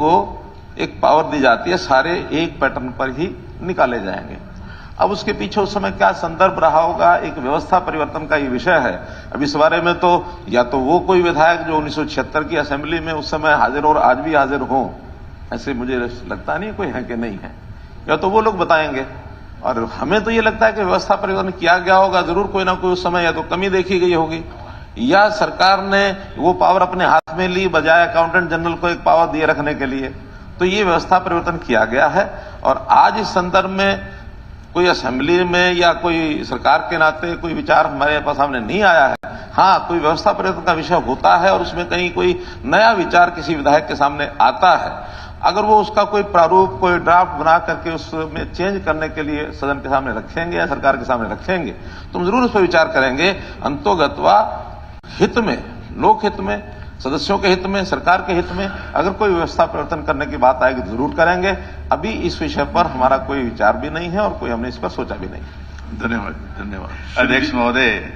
को एक पावर दी जाती है, सारे एक पैटर्न पर ही निकाले जाएंगे। अब उसके पीछे उस समय क्या संदर्भ रहा होगा, एक व्यवस्था परिवर्तन का ये विषय है। अब इस बारे में तो या तो वो कोई विधायक जो 1976 की असेंबली में उस समय हाजिर और आज भी हाजिर हो, ऐसे मुझे लगता नहीं कोई है कि नहीं है, या तो वो लोग बताएंगे। और हमें तो ये लगता है कि व्यवस्था परिवर्तन किया गया होगा, जरूर कोई ना कोई उस समय या तो कमी देखी गई होगी, या सरकार ने वो पावर अपने हाथ में ली बजाय अकाउंटेंट जनरल को एक पावर दिए रखने के लिए। तो ये व्यवस्था परिवर्तन किया गया है। और आज इस संदर्भ में कोई असेंबली में या कोई सरकार के नाते कोई विचार हमारे पास सामने नहीं आया है। हाँ, कोई व्यवस्था परिवर्तन का विषय होता है और उसमें कहीं कोई नया विचार किसी विधायक के सामने आता है, अगर वो उसका कोई प्रारूप, कोई ड्राफ्ट बना करके उसमें चेंज करने के लिए सदन के सामने रखेंगे या सरकार के सामने रखेंगे, तो हम जरूर उस पर विचार करेंगे। अंतोगत्वा हित में, लोक हित में, सदस्यों के हित में, सरकार के हित में अगर कोई व्यवस्था परिवर्तन करने की बात आएगी तो जरूर करेंगे। अभी इस विषय पर हमारा कोई विचार भी नहीं है और कोई हमने इस पर सोचा भी नहीं। धन्यवाद। धन्यवाद अध्यक्ष महोदय,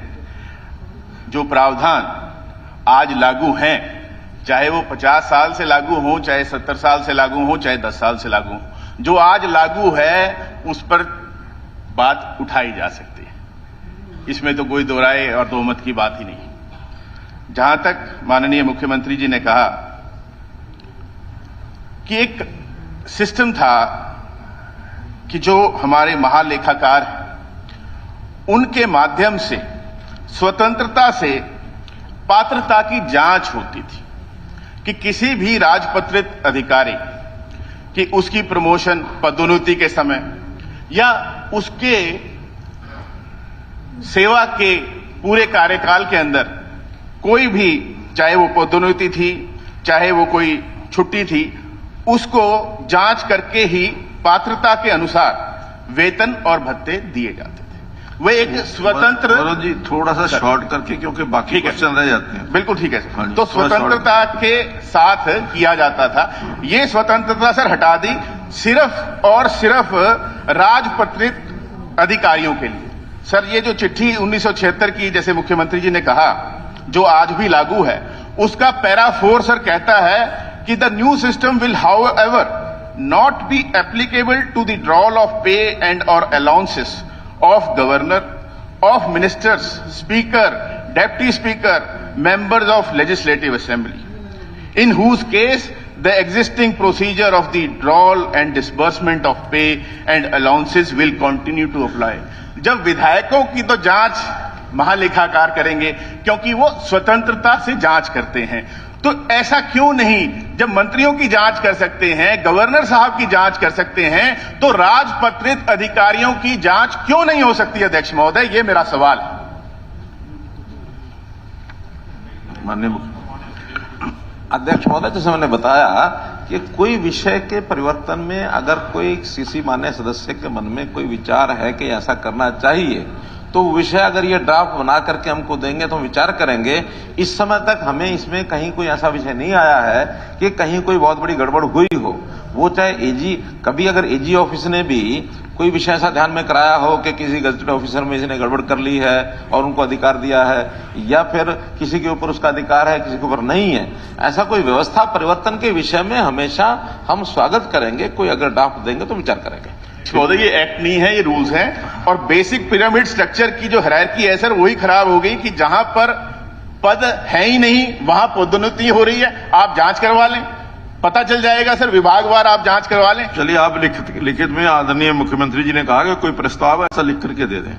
जो प्रावधान आज लागू हैं, चाहे वो 50 साल से लागू हो, चाहे 70 साल से लागू हो, चाहे 10 साल से लागू हो, जो आज लागू है उस पर बात उठाई जा सकती है। इसमें तो कोई दो राय और दो मत की बात ही नहीं। जहां तक माननीय मुख्यमंत्री जी ने कहा कि एक सिस्टम था कि जो हमारे महालेखाकार हैं उनके माध्यम से स्वतंत्रता से पात्रता की जांच होती थी कि किसी भी राजपत्रित अधिकारी कि उसकी प्रमोशन, पदोन्नति के समय या उसके सेवा के पूरे कार्यकाल के अंदर कोई भी, चाहे वो पदोन्नति थी, चाहे वो कोई छुट्टी थी, उसको जांच करके ही पात्रता के अनुसार वेतन और भत्ते दिए जाते थे। वे एक स्वतंत्र जी थोड़ा सा शॉर्ट करके, क्योंकि बाकी क्वेश्चन रह जाते हैं। बिल्कुल ठीक है सर। तो स्वतंत्रता के साथ किया जाता था। ये स्वतंत्रता सर हटा दी सिर्फ और सिर्फ राजपत्रित अधिकारियों के लिए। सर ये जो चिट्ठी 1976 की, जैसे मुख्यमंत्री जी ने कहा, जो आज भी लागू है, उसका पैरा 4 सर कहता है कि the new system will however not be applicable to the drawal of pay and और allowances of governor, of ministers, speaker, deputy speaker, members of legislative assembly, in whose case the existing procedure of the drawal and disbursement of pay and allowances will continue to apply। जब विधायकों की तो जांच महालेखाकार करेंगे क्योंकि वो स्वतंत्रता से जांच करते हैं, तो ऐसा क्यों नहीं, जब मंत्रियों की जांच कर सकते हैं, गवर्नर साहब की जांच कर सकते हैं, तो राजपत्रित अधिकारियों की जांच क्यों नहीं हो सकती अध्यक्ष महोदय? ये मेरा सवाल है। माननीय अध्यक्ष महोदय, जैसे मैंने बताया कि कोई विषय के परिवर्तन में अगर कोई किसी मान्य सदस्य के मन में कोई विचार है कि ऐसा करना चाहिए, तो विषय अगर ये ड्राफ्ट बना करके हमको देंगे तो हम विचार करेंगे। इस समय तक हमें इसमें कहीं कोई ऐसा विषय नहीं आया है कि कहीं कोई बहुत बड़ी गड़बड़ हुई हो। वो चाहे एजी, कभी अगर एजी ऑफिस ने भी कोई विषय ऐसा ध्यान में कराया हो कि किसी गजेटेड ऑफिसर में इसने गड़बड़ कर ली है और उनको अधिकार दिया है, या फिर किसी के ऊपर उसका अधिकार है, किसी के ऊपर नहीं है, ऐसा कोई व्यवस्था परिवर्तन के विषय में हमेशा हम स्वागत करेंगे। कोई अगर ड्राफ्ट देंगे तो विचार करेंगे। महोदय ये एक्ट नहीं है, ये रूल्स हैं। और बेसिक पिरामिड स्ट्रक्चर की जो हायरार्की है सर, वही खराब हो गई कि जहां पर पद है ही नहीं वहां पदोन्नति हो रही है। आप जांच करवा लें, पता चल जाएगा सर, विभागवार आप जांच करवा लें। चलिए, आप लिखित में आदरणीय मुख्यमंत्री जी ने कहा कि कोई प्रस्ताव ऐसा लिख करके दे दें।